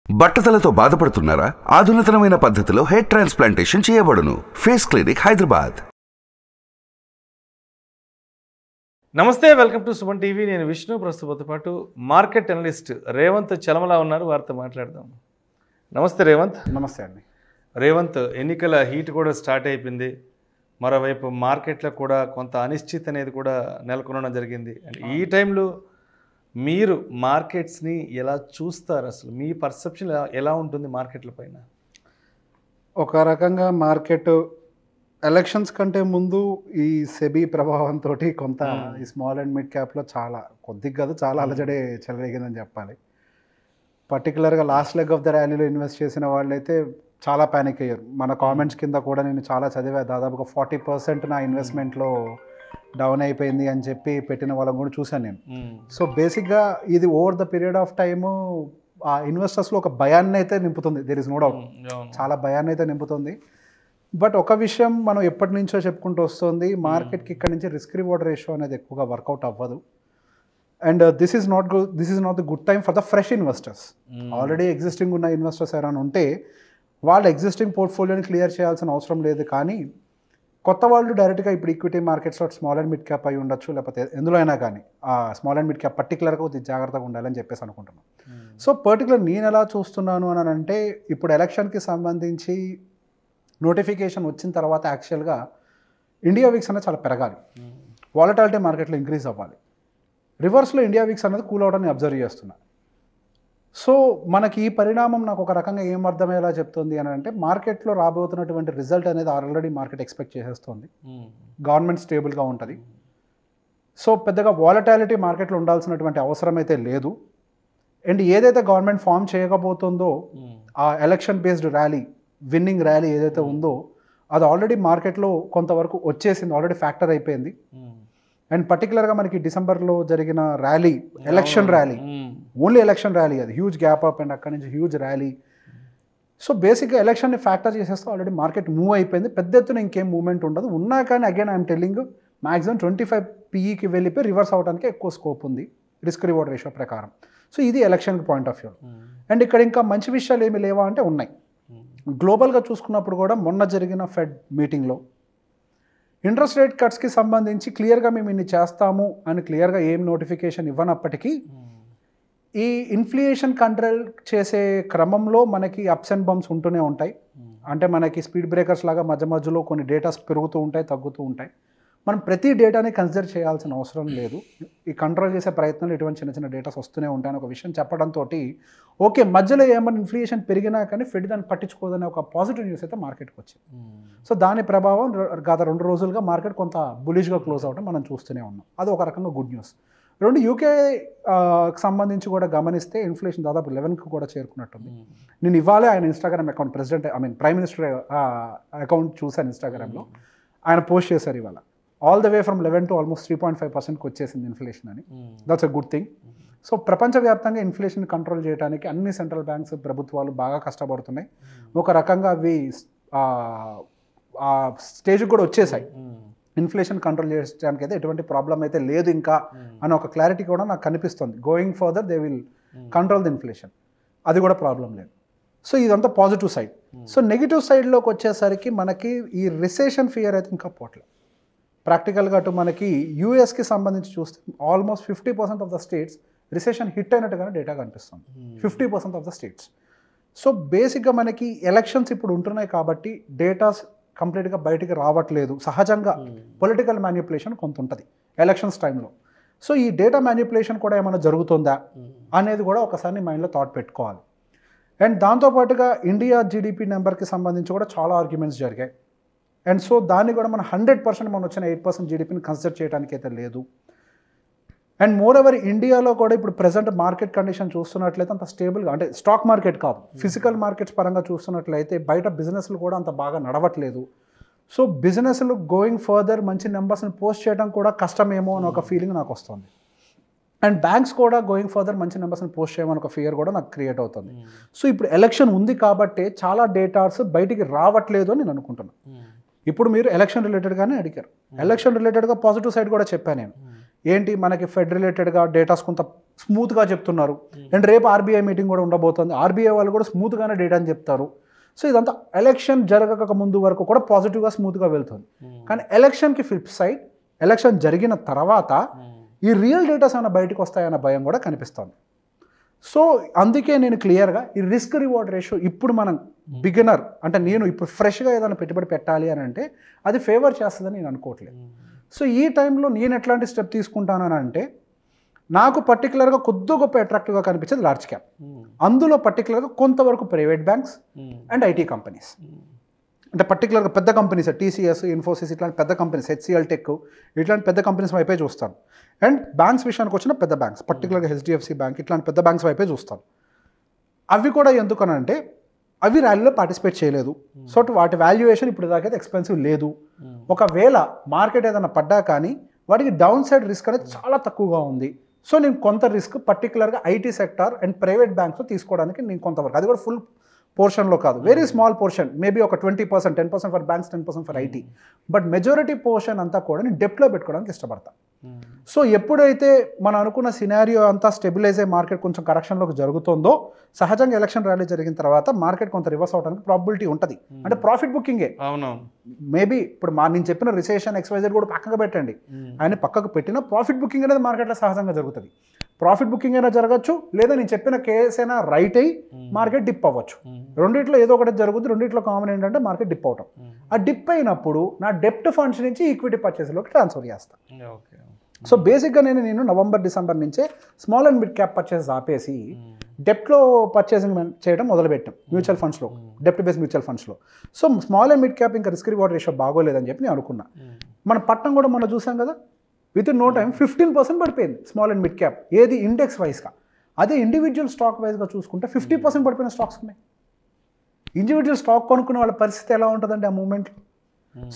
బట్టతలతో బాధపడుతున్నారా? ఆధునితనమైన పద్ధతిలో hair transplantation చేయబడును. Face clinic, Hyderabad. నమస్తే, వెల్కమ్ టు సుమన్ టీవీ. నేను విష్ణు. ప్రస్తుతంతో పాటు మార్కెట్ అనలిస్ట్ రేవంత్ చలమల ఉన్నారు. వారితో మాట్లాడదాం. నమస్తే రేవంత్. నమస్తే అండి. రేవంత్, ఎన్నికల హీట్ కూడా స్టార్ట్ అయిపోయింది. మరోవైపు మార్కెట్లో కూడా కొంత అనిశ్చిత అనేది కూడా నెలకొనడం జరిగింది. అండ్ ఈ టైంలో మీరు మార్కెట్స్ని ఎలా చూస్తారు? అసలు మీ పర్సెప్షన్ ఎలా ఉంటుంది మార్కెట్ల పైన? ఒక రకంగా మార్కెట్ ఎలక్షన్స్ కంటే ముందు ఈ సెబీ ప్రభావంతో కొంత ఈ స్మాల్ అండ్ మిడ్ క్యాప్లో కొద్దిగా కాదు చాలా అలజడే చెలరేగిందని చెప్పాలి. పర్టికులర్గా లాస్ట్ లెగ్ ఆఫ్ ద ర్యాలీలో ఇన్వెస్ట్ చేసిన వాళ్ళైతే చాలా ప్యానిక్ అయ్యారు. మన కామెంట్స్ కింద కూడా నేను చాలా చదివా. దాదాపుగా 40% నా ఇన్వెస్ట్మెంట్లో డౌన్ అయిపోయింది అని చెప్పి పెట్టిన వాళ్ళని కూడా చూశాను నేను. సో బేసిక్గా ఇది over the period of time ఆ ఇన్వెస్టర్స్లో ఒక భయాన్ని అయితే నింపుతుంది. దేర్ ఇస్ నో డౌట్, చాలా భయాన్ని అయితే నింపుతుంది. బట్ ఒక విషయం మనం ఎప్పటి నుంచో చెప్పుకుంటూ వస్తుంది, మార్కెట్కి ఇక్కడ నుంచి రిస్క్ రివార్డ్ రేషియో అనేది ఎక్కువగా వర్కౌట్ అవ్వదు. And this is not the good time for the fresh investors. Already existing ఉన్న ఇన్వెస్టర్స్ ఎవరైనా ఉంటే వాళ్ళు ఎగ్జిస్టింగ్ పోర్ట్ఫోలియోని క్లియర్ చేయాల్సిన అవసరం లేదు. కానీ కొత్త వాళ్ళు డైరెక్ట్గా ఇప్పుడు ఈక్విటీ మార్కెట్స్లో స్మాల్ అండ్ మిడ్ క్యాప్ అయి ఉండొచ్చు, లేకపోతే ఎందులో అయినా కానీ ఆ స్మాల్ అండ్ మిడ్ క్యాప్ పర్టికులర్గా కొద్దిగా జాగ్రత్తగా ఉండాలని చెప్పేసి అనుకుంటున్నాను. సో పర్టికులర్ నేను ఎలా చూస్తున్నాను అని అంటే, ఇప్పుడు ఎలక్షన్కి సంబంధించి నోటిఫికేషన్ వచ్చిన తర్వాత యాక్చువల్గా ఇండియా వీక్స్ అనేది చాలా పెరగాలి, వాలటాలిటీ మార్కెట్లో ఇంక్రీజ్ అవ్వాలి. రివర్స్లో ఇండియా వీక్స్ అనేది కూల్ అవడాన్ని అబ్జర్వ్ చేస్తున్నా. సో మనకి ఈ పరిణామం నాకు ఒక రకంగా ఏం అర్థమయ్యేలా చెప్తుంది అని అంటే, మార్కెట్లో రాబోతున్నటువంటి రిజల్ట్ అనేది ఆల్రెడీ మార్కెట్ ఎక్స్పెక్ట్ చేసేస్తుంది. గవర్నమెంట్ స్టేబుల్గా ఉంటుంది. సో పెద్దగా వాలటాలిటీ మార్కెట్లో ఉండాల్సినటువంటి అవసరం అయితే లేదు. అండ్ ఏదైతే గవర్నమెంట్ ఫామ్ చేయకపోతుందో ఆ election based rally, winnowing rally ఏదైతే ఉందో అది ఆల్రెడీ మార్కెట్లో కొంతవరకు వచ్చేసింది, ఆల్రెడీ ఫ్యాక్టర్ అయిపోయింది. అండ్ పర్టికులర్గా మనకి డిసెంబర్లో జరిగిన rally, election rally, only election rally, అది హ్యూజ్ గ్యాప్ అప్ అండ్ అక్కడి నుంచి హ్యూజ్ ర్యాలీ. సో బేసిక్గా ఎలక్షన్ని ఫ్యాక్టర్ చేసేస్తే ఆల్రెడీ మార్కెట్ మూవ్ అయిపోయింది. పెద్ద ఎత్తున ఇంకేం మూవ్మెంట్ ఉండదు. ఉన్నా కానీ అగైన్ ఐఎమ్ టెల్లింగ్, మ్యాక్సిమం 25 PEకి వెళ్ళిపోయి రివర్స్ అవడానికి ఎక్కువ స్కోప్ ఉంది రిస్క్ రివార్డ్ రేషియో ప్రకారం. సో ఇది ఎలక్షన్కి పాయింట్ ఆఫ్ వ్యూ. అండ్ ఇక్కడ ఇంకా మంచి విషయాలు ఏమి లేవా అంటే ఉన్నాయి. గ్లోబల్గా చూసుకున్నప్పుడు కూడా మొన్న జరిగిన ఫెడ్ మీటింగ్లో ఇంట్రెస్ట్ రేట్ కట్స్కి సంబంధించి క్లియర్గా మేము ఇన్ని చేస్తాము అని క్లియర్గా ఏం నోటిఫికేషన్ ఇవ్వనప్పటికీ ఈ ఇన్ఫ్లేషన్ కంట్రోల్ చేసే క్రమంలో మనకి అప్స్ అండ్ బంప్స్ ఉంటూనే ఉంటాయి. అంటే మనకి స్పీడ్ బ్రేకర్స్ లాగా మధ్య మధ్యలో కొన్ని డేటాస్ పెరుగుతూ ఉంటాయి, తగ్గుతూ ఉంటాయి. మనం ప్రతి డేటాని కన్సిడర్ చేయాల్సిన అవసరం లేదు. ఈ కంట్రోల్ చేసే ప్రయత్నాలు ఇటువంటి చిన్న చిన్న డేటాస్ వస్తూనే ఉంటాయని ఒక విషయం చెప్పడంతో ఓకే, మధ్యలో ఏమన్నా ఇన్ఫ్లేషన్ పెరిగినా కానీ ఫెడ్ దాన్ని పట్టించుకోదనే ఒక పాజిటివ్ న్యూస్ అయితే మార్కెట్కి వచ్చింది. సో దాని ప్రభావం గత 2 రోజులుగా మార్కెట్ కొంత బులిష్గా క్లోజ్ అవ్వడం మనం చూస్తూనే ఉన్నాం. అది ఒక రకంగా గుడ్ న్యూస్. యూకే సంబంధించి కూడా గమనిస్తే ఇన్ఫ్లేషన్ దాదాపు 11కి కూడా చేరుకున్నట్టుంది. నేను ఇవాళే ఆయన Instagram account prime minister account చూశాను ఇన్స్టాగ్రామ్లో. ఆయన పోస్ట్ చేశారు ఇవాళ, all the way from 11 to almost 3.5%కి వచ్చేసింది ఇన్ఫ్లేషన్ అని. That's a good thing. So ప్రపంచవ్యాప్తంగా ఇన్ఫ్లేషన్ కంట్రోల్ చేయడానికి అన్ని సెంట్రల్ బ్యాంక్స్, ప్రభుత్వాలు బాగా కష్టపడుతున్నాయి. ఒక రకంగా అవి ఆ స్టేజ్కి కూడా వచ్చేసాయి. ఇన్ఫ్లేషన్ కంట్రోల్ చేయడానికి అయితే ఎటువంటి ప్రాబ్లం అయితే లేదు ఇంకా అని ఒక క్లారిటీ కూడా నాకు కనిపిస్తుంది. Going further they will control the inflation, అది కూడా ప్రాబ్లం లేదు. సో ఇదంతా పాజిటివ్ సైడ్. సో నెగిటివ్ సైడ్లోకి వచ్చేసరికి మనకి ఈ రిసెషన్ ఫియర్ అయితే ఇంకా పోవట్లేదు. ప్రాక్టికల్గా అటు మనకి యూఎస్కి సంబంధించి చూస్తే almost 50% of the states recession hit అయినట్టుగానే డేటా కనిపిస్తుంది. 50% ఆఫ్ ద స్టేట్స్. సో బేసిక్గా మనకి ఎలక్షన్స్ ఇప్పుడు ఉంటున్నాయి కాబట్టి డేటాస్ కంప్లీట్గా బయటికి రావట్లేదు. సహజంగా పొలిటికల్ మ్యానిపులేషన్ కొంత ఉంటుంది ఎలక్షన్స్ టైంలో. సో ఈ డేటా మ్యానిపులేషన్ కూడా ఏమైనా జరుగుతుందా అనేది కూడా ఒకసారి మైండ్లో థాట్ పెట్టుకోవాలి. అండ్ దాంతోపాటుగా ఇండియా జీడిపి నెంబర్కి సంబంధించి కూడా చాలా ఆర్గ్యుమెంట్స్ జరిగాయి. అండ్ సో దాన్ని కూడా మనం 100% మనం వచ్చిన 8% జీడిపిని కన్సిడర్ చేయడానికి అయితే లేదు. అండ్ మోర్ ఓవర్ ఇండియాలో కూడా ఇప్పుడు ప్రెసెంట్ మార్కెట్ కండిషన్ చూస్తున్నట్లయితే అంత స్టేబుల్గా, అంటే స్టాక్ మార్కెట్ కాదు, ఫిజికల్ మార్కెట్స్ పరంగా చూస్తున్నట్లయితే బయట బిజినెస్లు కూడా అంత బాగా నడవట్లేదు. సో బిజినెస్లు గోయింగ్ ఫర్దర్ మంచి నెంబర్స్ని పోస్ట్ చేయడం కూడా కష్టమేమో అని ఒక ఫీలింగ్ నాకు వస్తుంది. అండ్ బ్యాంక్స్ కూడా గోయింగ్ ఫర్దర్ మంచి నెంబర్స్ని పోస్ట్ చేయమని ఒక ఫియర్ కూడా నాకు క్రియేట్ అవుతుంది. సో ఇప్పుడు ఎలక్షన్ ఉంది కాబట్టి చాలా డేటాస్ బయటికి రావట్లేదు అని నేను అనుకుంటున్నాను. ఇప్పుడు మీరు ఎలక్షన్ రిలేటెడ్గానే అడిగారు. ఎలక్షన్ రిలేటెడ్గా పాజిటివ్ సైడ్ కూడా చెప్పాను నేను. ఏంటి మనకి ఫెడ్ రిలేటెడ్గా డేటాస్ కొంత స్మూత్గా చెప్తున్నారు. అండ్ రేపు ఆర్బీఐ మీటింగ్ కూడా ఉండబోతుంది. ఆర్బీఐ వాళ్ళు కూడా స్మూత్గానే డేటాని చెప్తారు. సో ఇదంతా ఎలక్షన్ జరగక ముందు వరకు కూడా పాజిటివ్గా స్మూత్గా వెళ్తుంది. కానీ ఎలక్షన్కి ఫ్లిప్ సైడ్, ఎలక్షన్ జరిగిన తర్వాత ఈ రియల్ డేటాస్ ఏమైనా బయటకు వస్తాయన్న భయం కూడా కనిపిస్తుంది. సో అందుకే నేను క్లియర్గా ఈ రిస్క్ రివార్డ్ రేషియో ఇప్పుడు మనం బిగినర్ అంటే నేను ఇప్పుడు ఫ్రెష్గా ఏదైనా పెట్టుబడి పెట్టాలి అని అంటే అది ఫేవర్ చేస్తుందని నేను అనుకోవట్లేదు. సో ఈ టైంలో నేను ఎట్లాంటి స్టెప్ తీసుకుంటానని అంటే నాకు పర్టికులర్గా కొద్ది గొప్ప అట్రాక్టివ్గా కనిపించేది లార్జ్ క్యాప్. అందులో పర్టికులర్గా కొంతవరకు private banks and IT companies. అంటే పర్టికులర్గా పెద్ద కంపెనీస్ టీసీఎస్, ఇన్ఫోసిస్ ఇట్లాంటి పెద్ద కంపెనీస్, హెచ్సిఎల్ టెక్ ఇట్లాంటి పెద్ద కంపెనీస్ వైపే చూస్తాను. అండ్ బ్యాంక్స్ విషయానికి వచ్చిన పెద్ద బ్యాంక్స్ పర్టికులర్గా హెచ్డిఎఫ్సి బ్యాంక్ ఇట్లాంటి పెద్ద బ్యాంక్స్ వైపే చూస్తాను. అవి కూడా ఎందుకనంటే అవి ర్యాలీలో పార్టిసిపేట్ చేయలేదు. సో వాటి వాల్యుయేషన్ ఇప్పుడు దాకైతే ఎక్స్పెన్సివ్ లేదు. ఒకవేళ మార్కెట్ ఏదైనా పడ్డా కానీ వాటికి డౌన్ సైడ్ రిస్క్ అనేది చాలా తక్కువగా ఉంది. సో నేను కొంత రిస్క్ పర్టికులర్గా ఐటీ సెక్టార్ అండ్ ప్రైవేట్ బ్యాంక్స్లో తీసుకోవడానికి నేను కొంతవరకు, అది కూడా ఫుల్ పోర్షన్లో కాదు, వెరీ స్మాల్ పోర్షన్, మేబీ ఒక 20%, 10% for banks, 10% for IT. But majority portion అంతా కూడా నేను డెప్ట్లో పెట్టుకోవడానికి ఇష్టపడతాను. సో ఎప్పుడైతే మనం అనుకున్న సినారియో అంతా స్టెబిలైజ్ అయ్యే మార్కెట్ కొంచెం కరెక్షన్లోకి జరుగుతుందో సహజంగా ఎలక్షన్ ర్యాలీ జరిగిన తర్వాత మార్కెట్ కొంత రివర్స్ అవడానికి ప్రాబిలిటీ ఉంటుంది. అంటే ప్రాఫిట్ బుకింగే. మేబీ ఇప్పుడు నేను చెప్పిన రిసెషన్ XYZ కూడా పక్కకు పెట్టండి, ఆయన పక్కకు పెట్టిన ప్రాఫిట్ బుకింగ్ అనేది మార్కెట్లో సహజంగా జరుగుతుంది. ప్రాఫిట్ బుకింగ్ అయినా జరగచ్చు, లేదా నేను చెప్పిన కేస్ అయినా రైట్ అయ్యి మార్కెట్ డిప్ అవ్వచ్చు. రెండిట్లో ఏదో ఒకటి జరుగుతుంది. రెండిట్లో కామన్ ఏంటంటే మార్కెట్ డిప్ అవటం. ఆ డిప్ అయినప్పుడు నా డెప్ట్ ఫండ్స్ నుంచి ఈక్విటీ పర్చేస్లోకి ట్రాన్స్ఫర్ చేస్తాను. సో బేసిక్గా నేను నవంబర్, డిసెంబర్ నుంచే small and mid cap purchase ఆపేసి డెప్ట్లో పర్చేసింగ్ చేయడం మొదలుపెట్టాం మ్యూచువల్ ఫండ్స్లో, డెప్ట్ బేస్డ్ మ్యూచువల్ ఫండ్స్లో. So small and mid cap ఇంకా రిస్క్ రివార్డ్ రేషియో బాగోలేదని చెప్పి నేను అనుకున్నా. మన పట్టణం కూడా మనం చూసాం కదా, విత్ ఇన్ నో టైం 15% పడిపోయింది స్మాల్ అండ్ మిడ్ క్యాప్. ఏది ఇండెక్స్ వైజ్గా. అదే ఇండివిజువల్ స్టాక్ వైజ్గా చూసుకుంటే 50% పడిపోయిన స్టాక్స్ ఉన్నాయి. ఇండివిజువల్ స్టాక్ కొనుక్కునే వాళ్ళ పరిస్థితి ఎలా ఉంటుందండి ఆ మూమెంట్లో.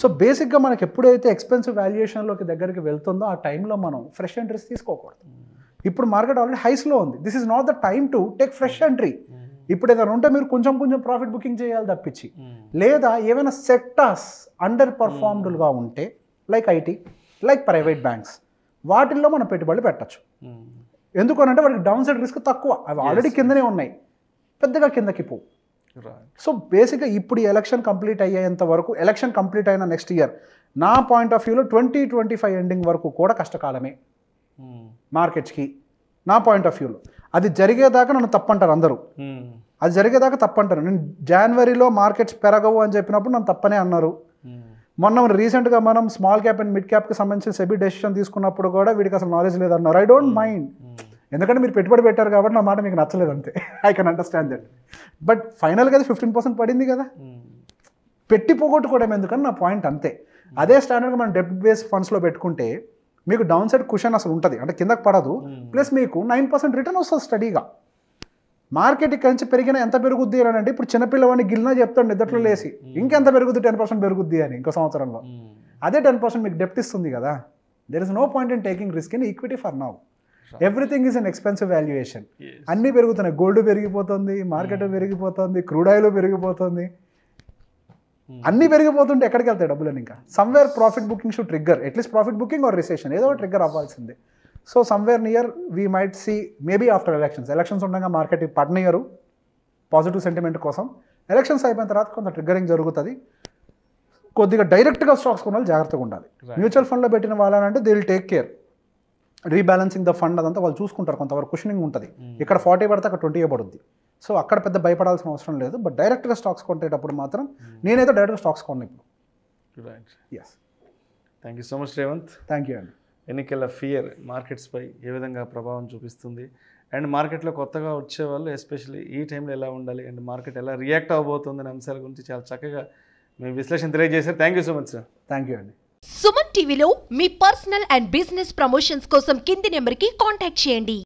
సో బేసిక్గా మనకి ఎప్పుడైతే ఎక్స్పెన్సివ్ వాల్యుయేషన్లోకి దగ్గరికి వెళ్తుందో ఆ టైంలో మనం ఫ్రెష్ ఎంట్రీస్ తీసుకోకూడదు. ఇప్పుడు మార్కెట్ ఆల్రెడీ హైస్లో ఉంది. This is not the time to take fresh entry. ఇప్పుడు ఏదైనా ఉంటే మీరు కొంచెం ప్రాఫిట్ బుకింగ్ చేయాలి తప్పించి, లేదా ఏమైనా సెక్టార్స్ అండర్ పర్ఫార్మ్డ్గా ఉంటే like IT, like private banks, వాటిల్లో మనం పెట్టుబడులు పెట్టచ్చు. ఎందుకనంటే వాటికి డౌన్ సైడ్ రిస్క్ తక్కువ. అవి ఆల్రెడీ కిందనే ఉన్నాయి, పెద్దగా కిందకి పోవు. సో బేసిక్గా ఇప్పుడు ఎలక్షన్ కంప్లీట్ అయ్యేంత వరకు, ఎలక్షన్ కంప్లీట్ అయిన నెక్స్ట్ ఇయర్ నా పాయింట్ ఆఫ్ వ్యూలో 2025 ఎండింగ్ వరకు కూడా కష్టకాలమే మార్కెట్స్కి. నా పాయింట్ ఆఫ్ వ్యూలో అది జరిగేదాకా నన్ను తప్పంటారు అందరూ. అది జరిగేదాకా తప్పంటారు. నేను జనవరిలో మార్కెట్స్ పెరగవు అని చెప్పినప్పుడు నన్ను తప్పనే అన్నారు. మొన్న రీసెంట్గా మనం స్మాల్ క్యాప్ అండ్ మిడ్ క్యాప్కి సంబంధించిన సెబీ డెసిషన్ తీసుకున్నప్పుడు కూడా వీడికి అసలు నాలెడ్జ్ లేదన్నారు. ఐ డోంట్ మైండ్, ఎందుకంటే మీరు పెట్టుబడి పెట్టారు కాబట్టి నా మాట మీకు నచ్చలేదు అంతే. I can understand that. But ఫైనల్గా అది 15% పడింది కదా, పెట్టి పోగొట్టుకోవడం ఎందుకని నా పాయింట్ అంతే. అదే స్టాండర్డ్గా మనం డెప్ట్ బేస్డ్ ఫండ్స్లో పెట్టుకుంటే మీకు డౌన్ సైడ్ కుషన్ అసలు ఉంటుంది, అంటే కిందకి పడదు, ప్లస్ మీకు 9% రిటర్న్ వస్తుంది స్టడీగా. మార్కెట్ ఇక్కడి నుంచి పెరిగినా ఎంత పెరుగుద్ది అని అంటే ఇప్పుడు చిన్నపిల్లవాడిని గిల్లినా చెప్తాడు నిద్రలో లేసి ఇంకెంత పెరుగుద్ది, 10% పెరుగుద్ది అని ఇంకో సంవత్సరంలో. అదే 10% మీకు డెప్ట్ ఇస్తుంది కదా. There is no point in taking risk in equity for now. Everything is an expensive valuation. అన్నీ పెరుగుతున్నాయి, గోల్డ్ పెరిగిపోతుంది, మార్కెట్ పెరిగిపోతుంది, క్రూడ్ ఆయిల్ పెరిగిపోతుంది, అన్నీ పెరిగిపోతుంటే ఎక్కడికి వెళ్తాయి డబ్బులని. ఇంకా somewhere profit booking should trigger, at least profit booking or recession ఏదో ట్రిగ్గర్ అవ్వాల్సిందే. So somewhere near we might see maybe after elections ఉండగా మార్కెట్ పడినయరు పాజిటివ్ సెంటిమెంట్ కోసం. ఎలక్షన్స్ అయిపోయిన తర్వాత కొంత ట్రిగ్గరింగ్ జరుగుతుంది. కొద్దిగా డైరెక్ట్గా స్టాక్స్ కొనాలి, జాగ్రత్తగా ఉండాలి. మ్యూచువల్ ఫండ్లో పెట్టిన వాళ్ళనంటే they will take care, rebalancing the fund అదంతా వాళ్ళు చూసుకుంటారు. కొంతవరకు కుషనింగ్ ఉంటుంది. ఇక్కడ 40 పడితే అక్కడ 20 పడుద్ది. సో అక్కడ పెద్ద భయపడాల్సిన అవసరం లేదు. బట్ డైరెక్ట్గా స్టాక్స్ కొంటేటప్పుడు మాత్రం నేనైతే డైరెక్ట్గా స్టాక్స్ కొన్నా ఇప్పుడు. Yes, thank you so much Revanth. Thank you అండి. ఎన్నికల ఫియర్ మార్కెట్స్పై ఏ విధంగా ప్రభావం చూపిస్తుంది, అండ్ మార్కెట్లో కొత్తగా వచ్చే వాళ్ళు ఎస్పెషల్లీ ఈ టైంలో ఎలా ఉండాలి, అండ్ మార్కెట్ ఎలా రియాక్ట్ అవ్వబోతుంది అనే అంశాల గురించి చాలా చక్కగా మీ విశ్లేషణ తెలియజేశారు. Thank you so much sir. Thank you అండి. సుమన్ టీవీలో మీ పర్సనల్ అండ్ బిజినెస్ ప్రమోషన్స్ కోసం కింది నెంబర్కి కాంటాక్ట్ చేయండి.